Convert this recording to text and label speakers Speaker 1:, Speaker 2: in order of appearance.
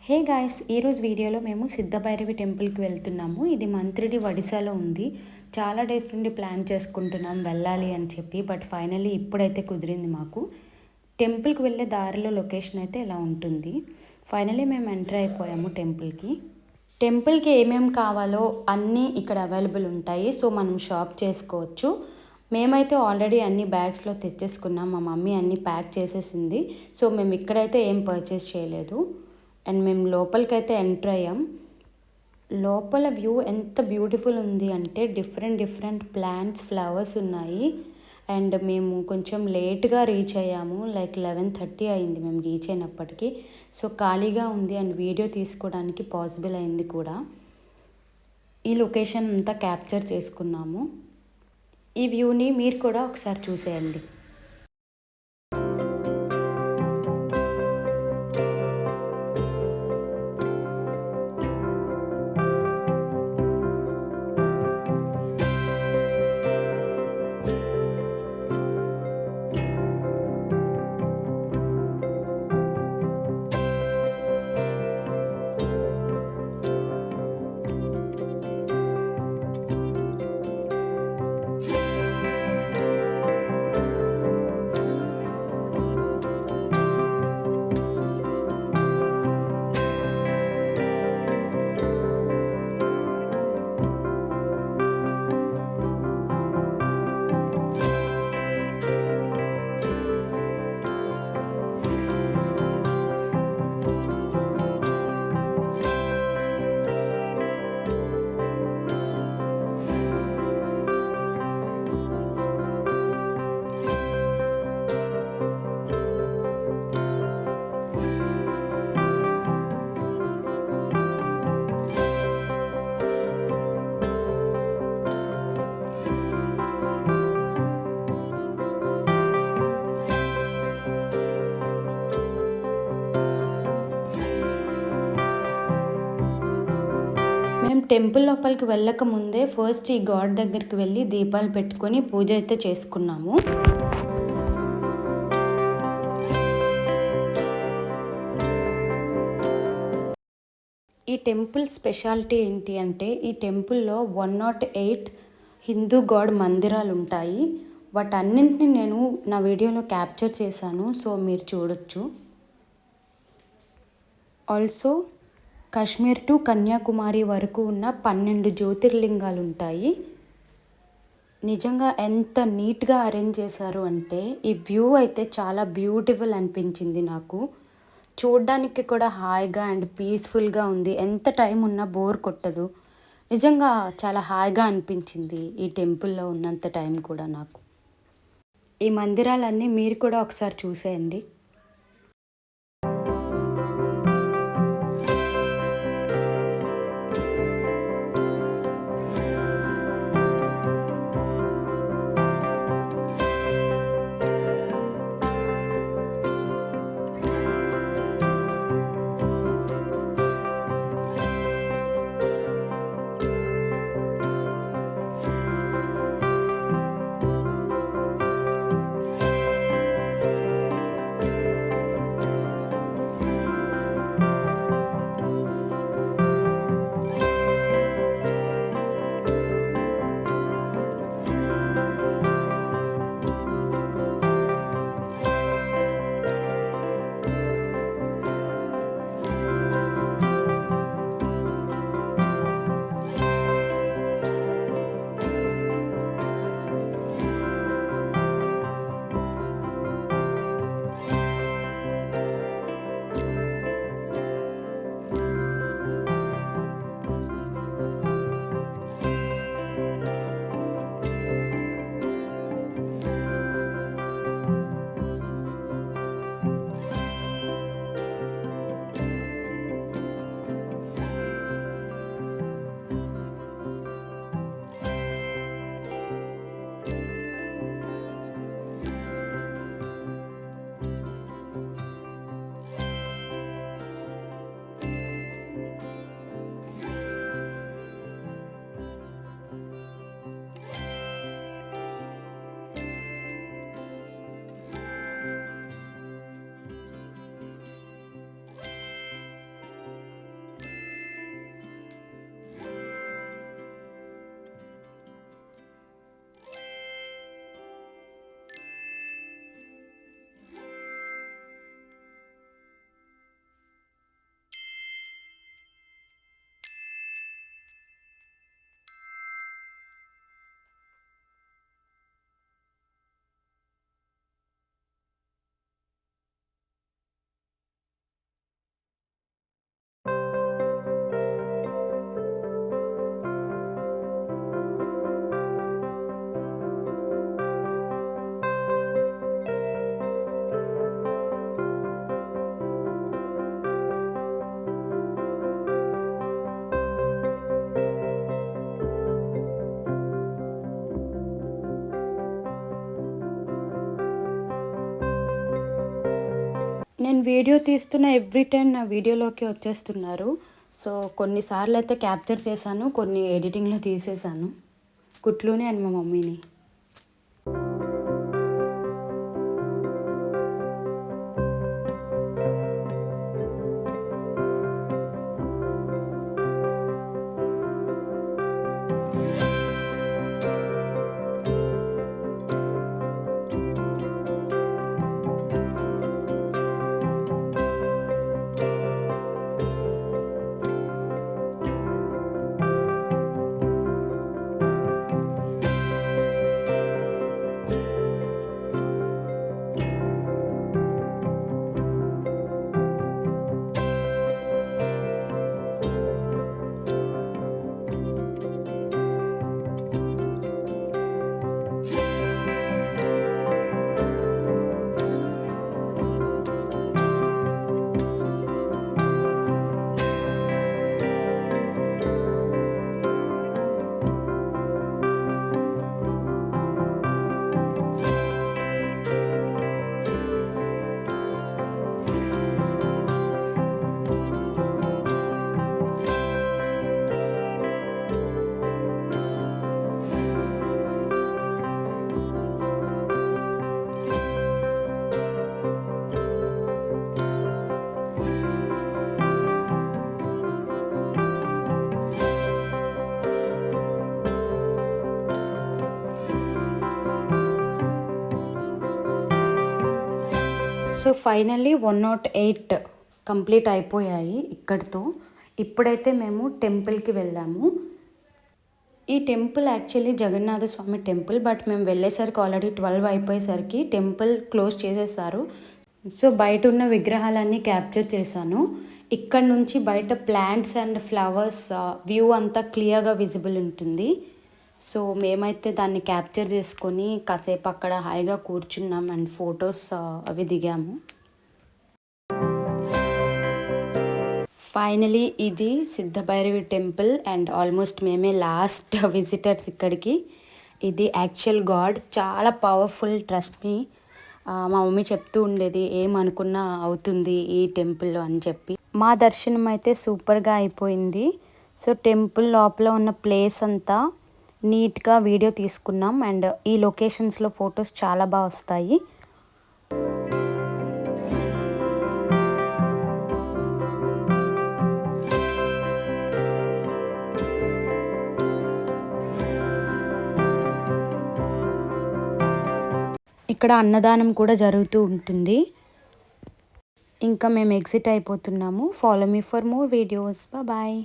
Speaker 1: Hey guys, ఈరోజు వీడియోలో మేము సిద్ధభైరవి టెంపుల్కి వెళ్తున్నాము. ఇది మంత్రిడి వడిసాలో ఉంది. చాలా డేస్ నుండి ప్లాన్ చేసుకుంటున్నాం వెళ్ళాలి అని చెప్పి, బట్ ఫైనలీ ఇప్పుడైతే కుదిరింది మాకు. టెంపుల్కి వెళ్ళే దారిలో లొకేషన్ అయితే ఇలా ఉంటుంది. ఫైనలీ మేము ఎంటర్ అయిపోయాము టెంపుల్కి. టెంపుల్కి ఏమేమి కావాలో అన్నీ ఇక్కడ అవైలబుల్ ఉంటాయి. సో మనం షాప్ చేసుకోవచ్చు. మేమైతే ఆల్రెడీ అన్ని బ్యాగ్స్లో తెచ్చేసుకున్నాం. మా మమ్మీ అన్నీ ప్యాక్ చేసేసింది. సో మేము ఇక్కడైతే ఏం పర్చేస్ చేయలేదు. అండ్ మేము లోపలికైతే ఎంటర్ అయ్యాం. లోపల వ్యూ ఎంత బ్యూటిఫుల్ ఉంది అంటే డిఫరెంట్ ప్లాంట్స్, ఫ్లవర్స్ ఉన్నాయి. అండ్ మేము కొంచెం లేట్గా రీచ్ అయ్యాము. లైక్ 11:30 అయింది మేము రీచ్ అయినప్పటికీ. సో ఖాళీగా ఉంది అండ్ వీడియో తీసుకోవడానికి పాసిబుల్ అయింది కూడా. ఈ లొకేషన్ అంతా క్యాప్చర్ చేసుకున్నాము. ఈ వ్యూని మీరు కూడా ఒకసారి చూసేయండి. మేము టెంపుల్ లోపలికి వెళ్ళక ముందే ఫస్ట్ ఈ గాడ్ దగ్గరికి వెళ్ళి దీపాలు పెట్టుకొని పూజ అయితే చేసుకున్నాము. ఈ టెంపుల్ స్పెషాలిటీ ఏంటి అంటే, ఈ టెంపుల్లో 108 హిందూ గాడ్ మందిరాలు ఉంటాయి. వాటన్నింటినీ నేను నా వీడియోలో క్యాప్చర్ చేశాను. సో మీరు చూడొచ్చు. ఆల్సో కాశ్మీర్ టు కన్యాకుమారి వరకు ఉన్న 12 జ్యోతిర్లింగాలు ఉంటాయి. నిజంగా ఎంత నీట్గా అరేంజ్ చేశారు అంటే, ఈ వ్యూ అయితే చాలా బ్యూటిఫుల్ అనిపించింది నాకు. చూడ్డానికి కూడా హాయిగా అండ్ పీస్ఫుల్గా ఉంది. ఎంత టైం ఉన్నా బోర్ కొట్టదు. నిజంగా చాలా హాయిగా అనిపించింది ఈ టెంపుల్లో ఉన్నంత టైం కూడా నాకు. ఈ మందిరాలన్నీ మీరు కూడా ఒకసారి చూసేయండి. నేను వీడియో తీస్తున్న ఎవ్రీ టైం నా వీడియోలోకి వచ్చేస్తున్నారు. సో కొన్నిసార్లు అయితే క్యాప్చర్ చేశాను, కొన్ని ఎడిటింగ్లో తీసేసాను. కుట్లుని అండ్ మా మమ్మీని. సో ఫైనల్లీ 108 కంప్లీట్ అయిపోయాయి ఇక్కడితో. ఇప్పుడైతే మేము టెంపుల్కి వెళ్ళాము. ఈ temple actually Jagannatha Swamy temple, but మేము వెళ్ళేసరికి ఆల్రెడీ 12 అయిపోయేసరికి టెంపుల్ క్లోజ్ చేసేసారు. సో బయట ఉన్న విగ్రహాలన్నీ క్యాప్చర్ చేశాను. ఇక్కడ నుంచి బయట ప్లాంట్స్ అండ్ ఫ్లవర్స్ వ్యూ అంతా క్లియర్గా విజిబుల్ ఉంటుంది. సో మేమైతే దాన్ని క్యాప్చర్ చేసుకొని కాసేపు అక్కడ హాయిగా కూర్చున్నాం అండ్ ఫొటోస్ అవి దిగాము. ఫైనలీ ఇది సిద్ధభైరవి టెంపుల్ అండ్ ఆల్మోస్ట్ మేమే లాస్ట్ విజిటర్స్ ఇక్కడికి. ఇది యాక్చువల్ గాడ్, చాలా పవర్ఫుల్, ట్రస్ట్ మీ. మా మమ్మీ చెప్తూ ఉండేది ఏమనుకున్నా అవుతుంది ఈ టెంపుల్లో అని చెప్పి. మా దర్శనం అయితే సూపర్గా అయిపోయింది. సో టెంపుల్ లోపల ఉన్న ప్లేస్ అంతా నీట్గా వీడియో తీసుకున్నాం అండ్ ఈ లొకేషన్స్లో ఫొటోస్ చాలా బాగా వస్తాయి. ఇక్కడ అన్నదానం కూడా జరుగుతూ ఉంటుంది. ఇంకా మేము ఎగ్జిట్ అయిపోతున్నాము. Follow me for more videos. Bye.